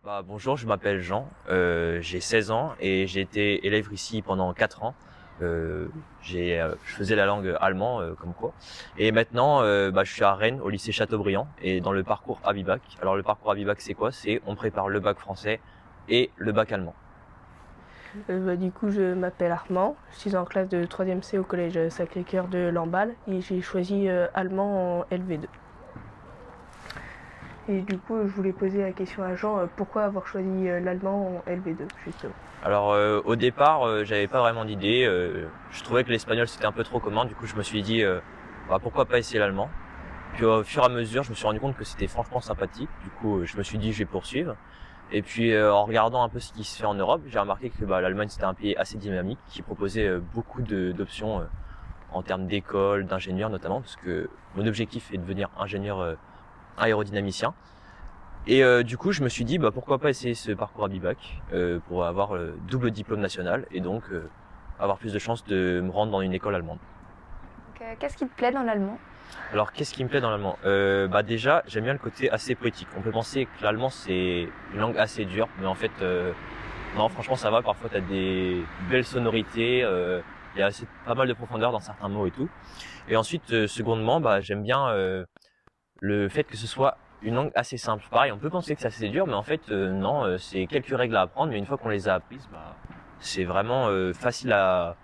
Bonjour, je m'appelle Jean, j'ai 16 ans et j'ai été élève ici pendant 4 ans. Je faisais la langue allemand comme quoi. Et maintenant, je suis à Rennes au lycée Chateaubriand et dans le parcours Abibac. Alors le parcours Abibac, c'est quoi? C'est on prépare le bac français et le bac allemand. Du coup, je m'appelle Armand, je suis en classe de 3e C au collège Sacré-Cœur de Lamballe et j'ai choisi allemand en LV2. Et du coup, je voulais poser la question à Jean, pourquoi avoir choisi l'allemand en LV2 justement. Alors au départ, j'avais pas vraiment d'idée. Je trouvais que l'espagnol c'était un peu trop commun. Du coup, je me suis dit pourquoi pas essayer l'allemand. Puis au fur et à mesure, je me suis rendu compte que c'était franchement sympathique. Du coup, je me suis dit je vais poursuivre. Et puis en regardant un peu ce qui se fait en Europe, j'ai remarqué que l'Allemagne c'était un pays assez dynamique qui proposait beaucoup d'options en termes d'école, d'ingénieur notamment, parce que mon objectif est de devenir ingénieur aérodynamicien. Et du coup, je me suis dit pourquoi pas essayer ce parcours à Bibac pour avoir double diplôme national et donc avoir plus de chances de me rendre dans une école allemande. Qu'est-ce qui te plaît dans l'allemand? Alors, qu'est-ce qui me plaît dans l'allemand? Déjà, j'aime bien le côté assez poétique. On peut penser que l'allemand c'est une langue assez dure, mais en fait, non, franchement, ça va. Parfois, t'as des belles sonorités. Il y a pas mal de profondeur dans certains mots et tout. Et ensuite, secondement, j'aime bien le fait que ce soit une langue assez simple. Pareil, on peut penser que c'est assez dur, mais en fait, non, c'est quelques règles à apprendre, mais une fois qu'on les a apprises, c'est vraiment facile à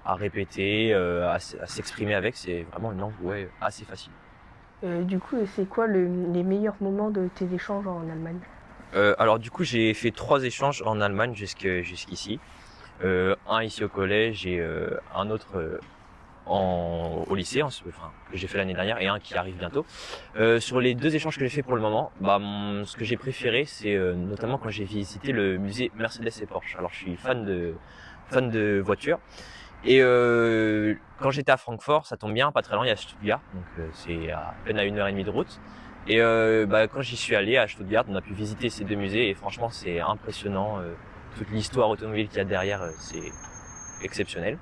répéter, à s'exprimer avec. C'est vraiment une langue, ouais, assez facile. Du coup, c'est quoi les meilleurs moments de tes échanges en Allemagne? Alors du coup, j'ai fait 3 échanges en Allemagne jusqu'ici. Un ici au collège et un autre au lycée, que j'ai fait l'année dernière et un qui arrive bientôt. Sur les 2 échanges que j'ai fait pour le moment, ce que j'ai préféré, c'est notamment quand j'ai visité le musée Mercedes et Porsche. Alors je suis fan de voitures et quand j'étais à Francfort, ça tombe bien, pas très loin, il y a Stuttgart, donc c'est à peine à 1h30 de route. Et quand j'y suis allé à Stuttgart, on a pu visiter ces 2 musées et franchement c'est impressionnant. Toute l'histoire automobile qu'il y a derrière, c'est exceptionnel.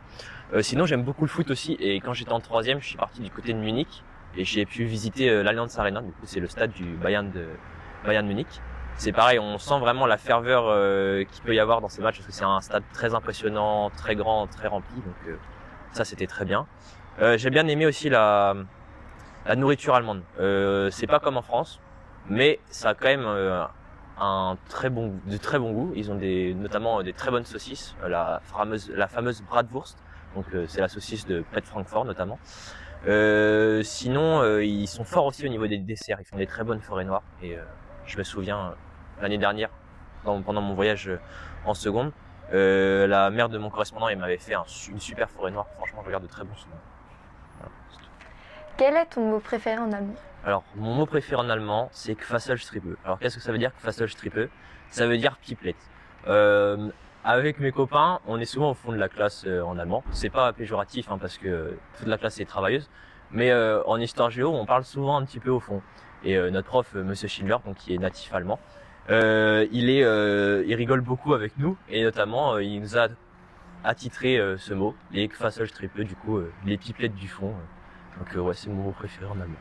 Sinon, j'aime beaucoup le foot aussi. Et quand j'étais en 3e, je suis parti du côté de Munich et j'ai pu visiter l'Allianz Arena. Du coup, c'est le stade du Bayern Munich. C'est pareil, on sent vraiment la ferveur qu'il peut y avoir dans ces matchs parce que c'est un stade très impressionnant, très grand, très rempli. Donc ça, c'était très bien. J'ai bien aimé aussi la nourriture allemande. C'est pas comme en France, mais ça a quand même de très bon goût. Ils ont notamment des très bonnes saucisses, la fameuse Bratwurst. Donc c'est la saucisse de près de Francfort notamment. Sinon, ils sont forts aussi au niveau des desserts. Ils font des très bonnes forêts noires. Et je me souviens l'année dernière, pendant mon voyage en seconde, la mère de mon correspondant, elle m'avait fait une super forêt noire. Franchement, je regarde de très bons souvenirs. Voilà. Quel est ton mot préféré en allemand? Alors, mon mot préféré en allemand, c'est Kfasselstrippe. Alors, qu'est-ce que ça veut dire Kfasselstrippe? Ça veut dire pipelette. Euh, Avec mes copains, on est souvent au fond de la classe en allemand. C'est pas péjoratif parce que toute la classe est travailleuse, mais en histoire géo, on parle souvent un petit peu au fond. Et notre prof, Monsieur Schindler, donc qui est natif allemand, il rigole beaucoup avec nous et notamment il nous a attitré ce mot, les Kfasselstrippe, du coup les pipelettes du fond. Donc ouais, c'est mon mot préféré en allemand.